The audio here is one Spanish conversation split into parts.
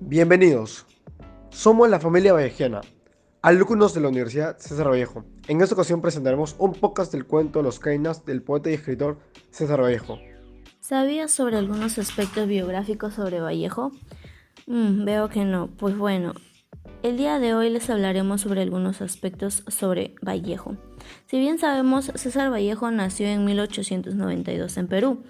Bienvenidos. Somos la familia Vallejiana, alumnos de la Universidad César Vallejo. En esta ocasión presentaremos un podcast del cuento Los Cainas del poeta y escritor César Vallejo. ¿Sabías sobre algunos aspectos biográficos sobre Vallejo? Veo que no. Pues bueno, el día de hoy les hablaremos sobre algunos aspectos sobre Vallejo. Si bien sabemos, César Vallejo nació en 1892 en Perú.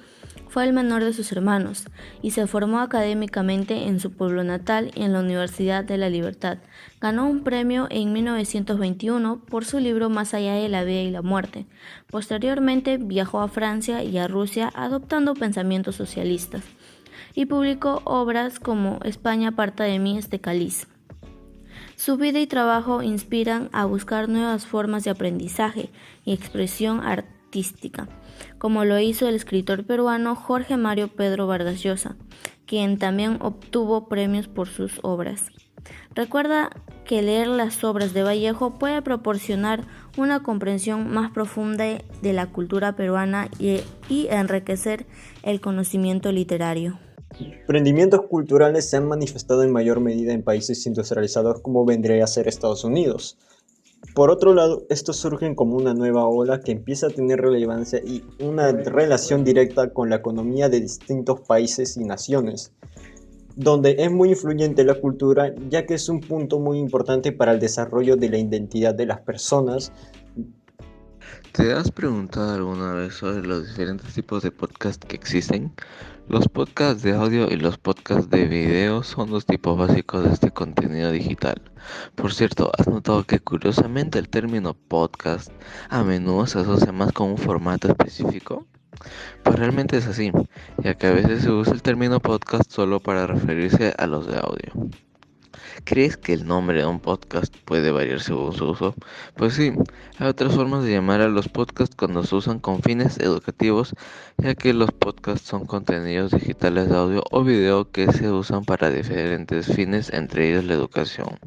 Fue el menor de sus hermanos y se formó académicamente en su pueblo natal y en la Universidad de la Libertad. Ganó un premio en 1921 por su libro Más allá de la vida y la muerte. Posteriormente viajó a Francia y a Rusia adoptando pensamientos socialistas y publicó obras como España aparta de mí este cáliz. Su vida y trabajo inspiran a buscar nuevas formas de aprendizaje y expresión artística, como lo hizo el escritor peruano Jorge Mario Pedro Vargas Llosa, quien también obtuvo premios por sus obras. Recuerda que leer las obras de Vallejo puede proporcionar una comprensión más profunda de la cultura peruana y enriquecer el conocimiento literario. Emprendimientos culturales se han manifestado en mayor medida en países industrializados como vendría a ser Estados Unidos. Por otro lado, estos surgen como una nueva ola que empieza a tener relevancia y una relación directa con la economía de distintos países y naciones, donde es muy influyente la cultura ya que es un punto muy importante para el desarrollo de la identidad de las personas. ¿Te has preguntado alguna vez sobre los diferentes tipos de podcast que existen? Los podcasts de audio y los podcasts de video son los tipos básicos de este contenido digital. Por cierto, ¿has notado que curiosamente el término podcast a menudo se asocia más con un formato específico? Pues realmente es así, ya que a veces se usa el término podcast solo para referirse a los de audio. ¿Crees que el nombre de un podcast puede variar según su uso? Pues sí, hay otras formas de llamar a los podcasts cuando se usan con fines educativos, ya que los podcasts son contenidos digitales de audio o video que se usan para diferentes fines, entre ellos la educación.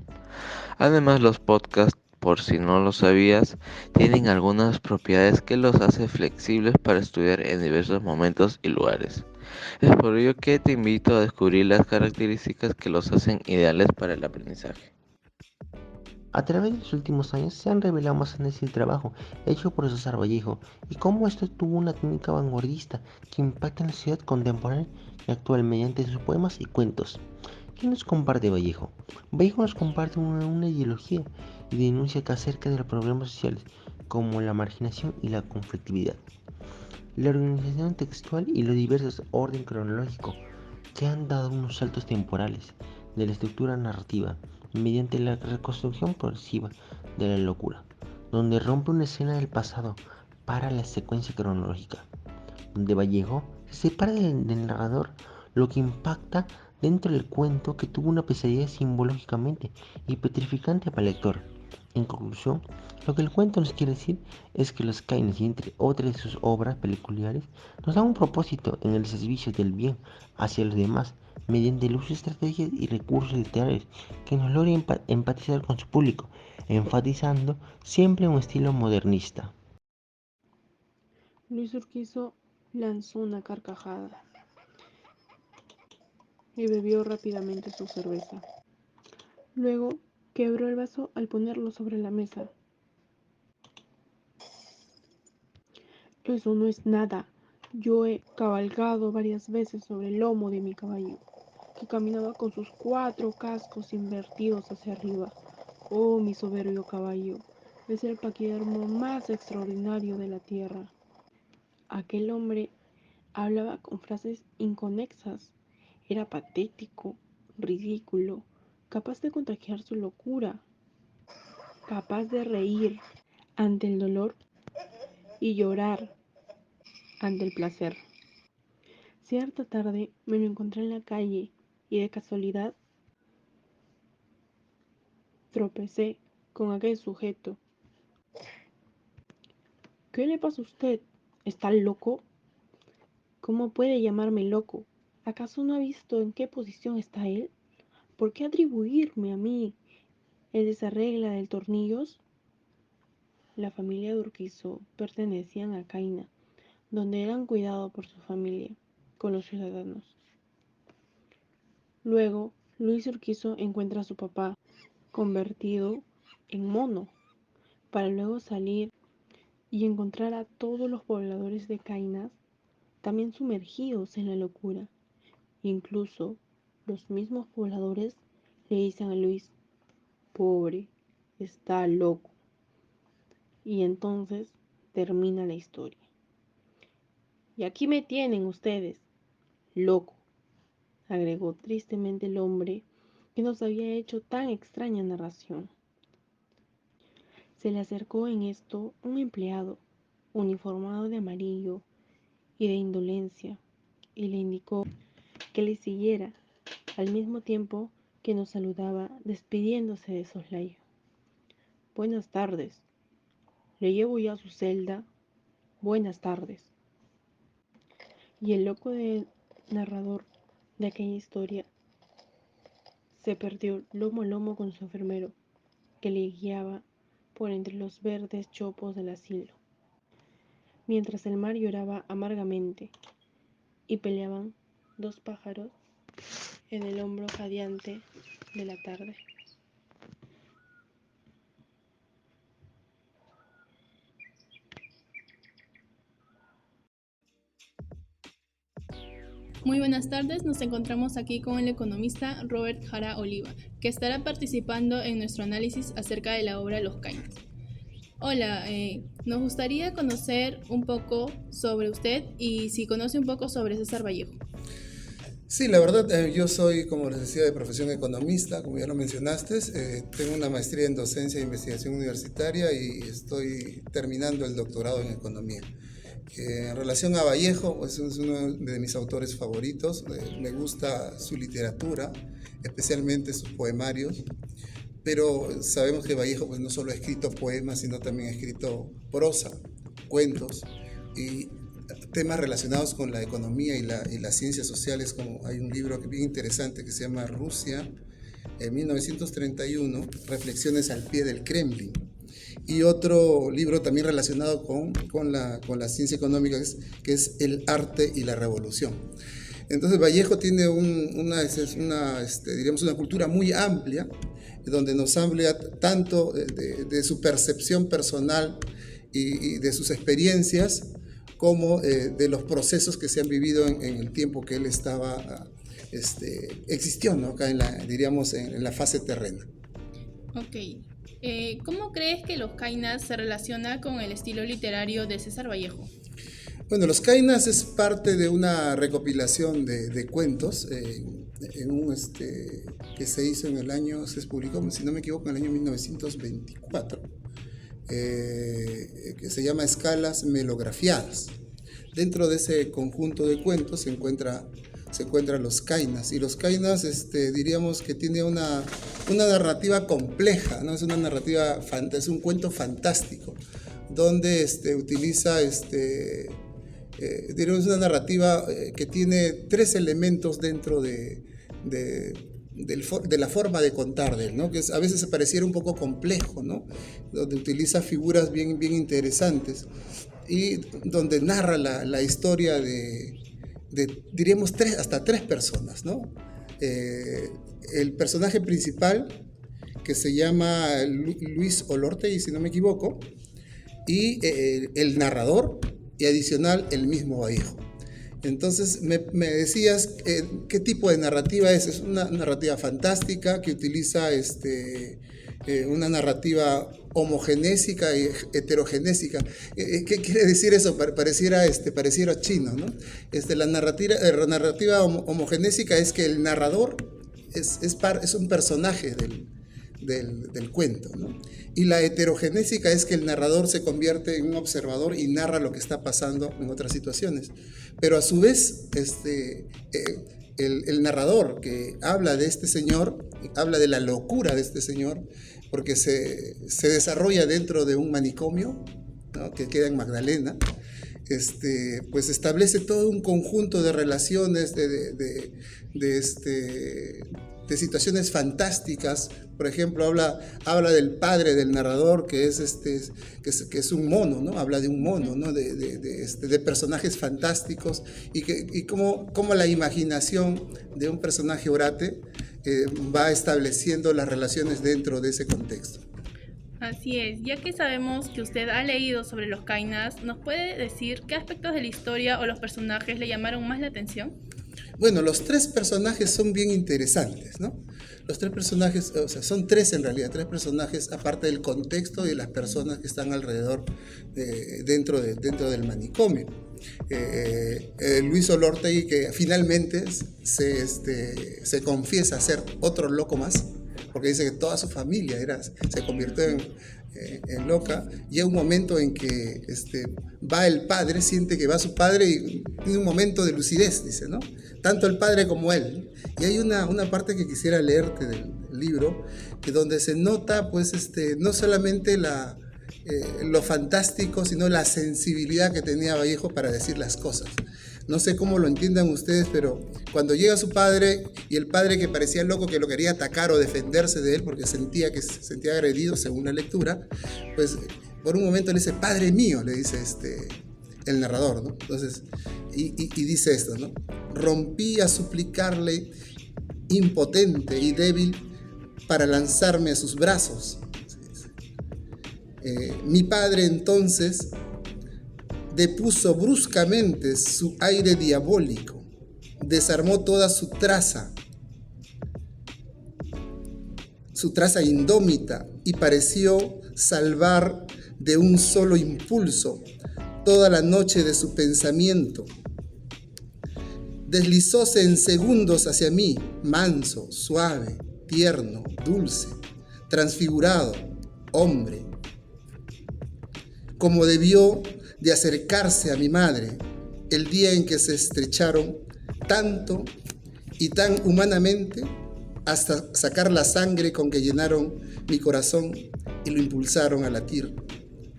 Además, los podcasts, por si no lo sabías, tienen algunas propiedades que los hace flexibles para estudiar en diversos momentos y lugares. Es por ello que te invito a descubrir las características que los hacen ideales para el aprendizaje. A través de los últimos años se han revelado más en el trabajo hecho por César Vallejo y cómo esto tuvo una técnica vanguardista que impacta en la sociedad contemporánea y actual mediante sus poemas y cuentos. ¿Qué nos comparte Vallejo? Vallejo nos comparte una ideología y denuncia que acerca de los problemas sociales como la marginación y la conflictividad, la organización textual y los diversos orden cronológico que han dado unos saltos temporales de la estructura narrativa mediante la reconstrucción progresiva de la locura, donde rompe una escena del pasado para la secuencia cronológica, donde Vallejo se separa del narrador, lo que impacta dentro del cuento que tuvo una pesadilla simbológicamente y petrificante para el lector. En conclusión, lo que el cuento nos quiere decir es que los Keynes y entre otras de sus obras peculiares nos dan un propósito en el servicio del bien hacia los demás mediante el uso de estrategias y recursos literarios que nos logren empatizar con su público, enfatizando siempre un estilo modernista. Luis Urquizo lanzó una carcajada y bebió rápidamente su cerveza. Luego quebró el vaso al ponerlo sobre la mesa. Eso no es nada. Yo he cabalgado varias veces sobre el lomo de mi caballo, que caminaba con sus 4 cascos invertidos hacia arriba. Oh, mi soberbio caballo, es el paquidermo más extraordinario de la tierra. Aquel hombre hablaba con frases inconexas. Era patético, ridículo, capaz de contagiar su locura, capaz de reír ante el dolor y llorar ante el placer. Cierta tarde me lo encontré en la calle y de casualidad tropecé con aquel sujeto. ¿Qué le pasa a usted? ¿Está loco? ¿Cómo puede llamarme loco? ¿Acaso no ha visto en qué posición está él? ¿Por qué atribuirme a mí el desarregla del tornillos? La familia de Urquizo pertenecían a Caina, donde eran cuidados por su familia, con los ciudadanos. Luego Luis Urquizo encuentra a su papá convertido en mono, para luego salir y encontrar a todos los pobladores de Cainas también sumergidos en la locura. Incluso los mismos pobladores le dicen a Luis: pobre, está loco. Y entonces termina la historia. Y aquí me tienen ustedes, loco, agregó tristemente el hombre que nos había hecho tan extraña narración. Se le acercó en esto un empleado, uniformado de amarillo y de indolencia, y le indicó que le siguiera, al mismo tiempo que nos saludaba, despidiéndose de soslayo. Buenas tardes. Le llevo ya a su celda. Buenas tardes. Y el loco del narrador de aquella historia se perdió lomo a lomo con su enfermero, que le guiaba por entre los verdes chopos del asilo, mientras el mar lloraba amargamente y peleaban dos pájaros en el hombro jadeante de la tarde. Muy buenas tardes, nos encontramos aquí con el economista Robert Jara Oliva, que estará participando en nuestro análisis acerca de la obra Los Cainas. Hola, nos gustaría conocer un poco sobre usted y si conoce un poco sobre César Vallejo. Sí, la verdad, yo soy, como les decía, de profesión economista, como ya lo mencionaste. Tengo una maestría en docencia e investigación universitaria y estoy terminando el doctorado en economía. En relación a Vallejo, pues es uno de mis autores favoritos. Me gusta su literatura, especialmente sus poemarios. Pero sabemos que Vallejo pues, no solo ha escrito poemas, sino también ha escrito prosa, cuentos y temas relacionados con la economía y las ciencias sociales. Como hay un libro bien interesante que se llama Rusia, en 1931, Reflexiones al pie del Kremlin. Y otro libro también relacionado con la ciencia económica, que es El arte y la revolución. Entonces Vallejo tiene diríamos una cultura muy amplia, donde nos habla tanto de su percepción personal y de sus experiencias, como de los procesos que se han vivido en el tiempo que él estaba, existió, ¿no? Acá diríamos en la fase terrena. Ok. ¿Cómo crees que Los Cainas se relaciona con el estilo literario de César Vallejo? Bueno, Los Cainas es parte de una recopilación de cuentos que se hizo en el año, se publicó, si no me equivoco, en el año 1924, que se llama Escalas Melografiadas. Dentro de ese conjunto de cuentos se encuentran Los Cainas, y Los Cainas diríamos que tiene una narrativa compleja, ¿no? Es una narrativa, es un cuento fantástico, donde utiliza diríamos una narrativa que tiene tres elementos dentro de la forma de contar de él, ¿no? Que a veces se pareciera un poco complejo, ¿no? Donde utiliza figuras bien interesantes y donde narra la historia de diríamos hasta tres personas, ¿no? El personaje principal, que se llama Luis Olortegui, si no me equivoco, y el narrador, y adicional el mismo Vallejo. Entonces me decías qué tipo de narrativa es. Es una narrativa fantástica que utiliza una narrativa homogenésica y heterogenésica. ¿Qué quiere decir eso? Pareciera chino, ¿no? La narrativa homogenésica es que el narrador es un personaje del cuento, ¿no? Y la heterogenésica es que el narrador se convierte en un observador y narra lo que está pasando en otras situaciones. Pero a su vez, el narrador que habla de este señor, habla de la locura de este señor, porque se desarrolla dentro de un manicomio, ¿no? Que queda en Magdalena. Pues establece todo un conjunto de relaciones, de situaciones fantásticas. Por ejemplo, habla del padre del narrador, que es un mono, ¿no? Habla de un mono, ¿no? De personajes fantásticos, y cómo la imaginación de un personaje orate va estableciendo las relaciones dentro de ese contexto. Así es, ya que sabemos que usted ha leído sobre los Kainas, ¿nos puede decir qué aspectos de la historia o los personajes le llamaron más la atención? Bueno, los tres personajes son bien interesantes, ¿no? Los tres personajes, o sea, son tres en realidad, tres personajes, aparte del contexto y de las personas que están alrededor, dentro del manicomio. Luis Olortegui, que finalmente se confiesa ser otro loco más, porque dice que toda su familia se convirtió en loca. Llega un momento en que va el padre, siente que va su padre y tiene un momento de lucidez, dice, ¿no? Tanto el padre como él. Y hay una parte que quisiera leerte del libro, que donde se nota, pues, no solamente lo fantástico, sino la sensibilidad que tenía Vallejo para decir las cosas. No sé cómo lo entiendan ustedes, pero cuando llega su padre y el padre, que parecía loco, que lo quería atacar o defenderse de él porque sentía que se sentía agredido según la lectura, pues por un momento le dice: "Padre mío", le dice el narrador, ¿no? Entonces, y dice esto, ¿no? "Rompí a suplicarle, impotente y débil, para lanzarme a sus brazos. Mi padre entonces depuso bruscamente su aire diabólico, desarmó toda su traza indómita, y pareció salvar de un solo impulso toda la noche de su pensamiento. Deslizóse en segundos hacia mí, manso, suave, tierno, dulce, transfigurado, hombre, como debió de acercarse a mi madre el día en que se estrecharon tanto y tan humanamente, hasta sacar la sangre con que llenaron mi corazón y lo impulsaron a latir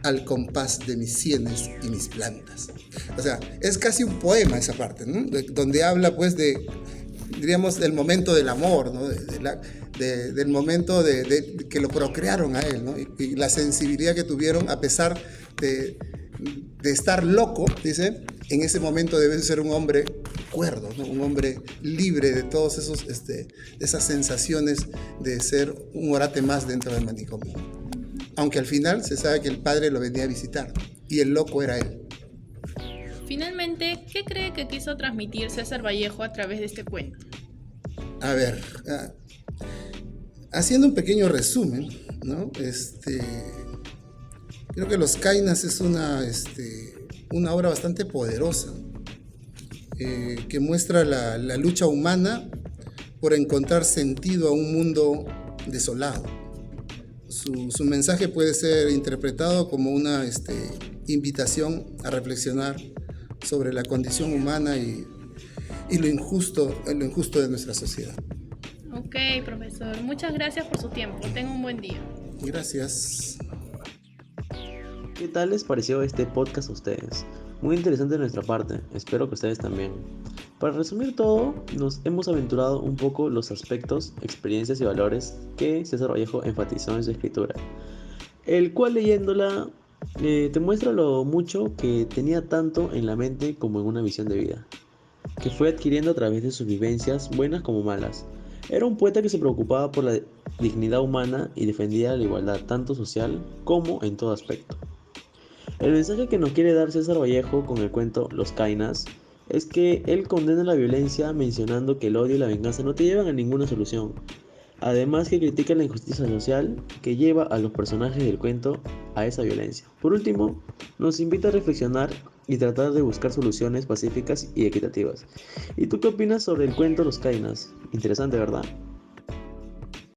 al compás de mis sienes y mis plantas". O sea, es casi un poema esa parte, ¿no? Donde habla, pues, diríamos, del momento del amor, ¿no? Del momento de que lo procrearon a él, ¿no? Y la sensibilidad que tuvieron a pesar de estar loco, dice, en ese momento debe ser un hombre cuerdo, ¿no? Un hombre libre de todos esas sensaciones de ser un orate más dentro del manicomio. Aunque al final se sabe que el padre lo venía a visitar y el loco era él. Finalmente, ¿qué cree que quiso transmitir César Vallejo a través de este cuento? A ver, haciendo un pequeño resumen, ¿no? Creo que Los Kainas es una obra bastante poderosa, que muestra la lucha humana por encontrar sentido a un mundo desolado. Su mensaje puede ser interpretado como una invitación a reflexionar sobre la condición humana y lo injusto de nuestra sociedad. Ok, profesor. Muchas gracias por su tiempo. Tenga un buen día. Gracias. ¿Qué tal les pareció este podcast a ustedes? Muy interesante de nuestra parte, espero que ustedes también. Para resumir todo, nos hemos aventurado un poco los aspectos, experiencias y valores que César Vallejo enfatizó en su escritura, el cual leyéndola te muestra lo mucho que tenía tanto en la mente como en una visión de vida, que fue adquiriendo a través de sus vivencias, buenas como malas. Era un poeta que se preocupaba por la dignidad humana y defendía la igualdad tanto social como en todo aspecto. El mensaje que nos quiere dar César Vallejo con el cuento Los Kainas es que él condena la violencia mencionando que el odio y la venganza no te llevan a ninguna solución. Además que critica la injusticia social que lleva a los personajes del cuento a esa violencia. Por último, nos invita a reflexionar y tratar de buscar soluciones pacíficas y equitativas. ¿Y tú qué opinas sobre el cuento Los Kainas? Interesante, ¿verdad?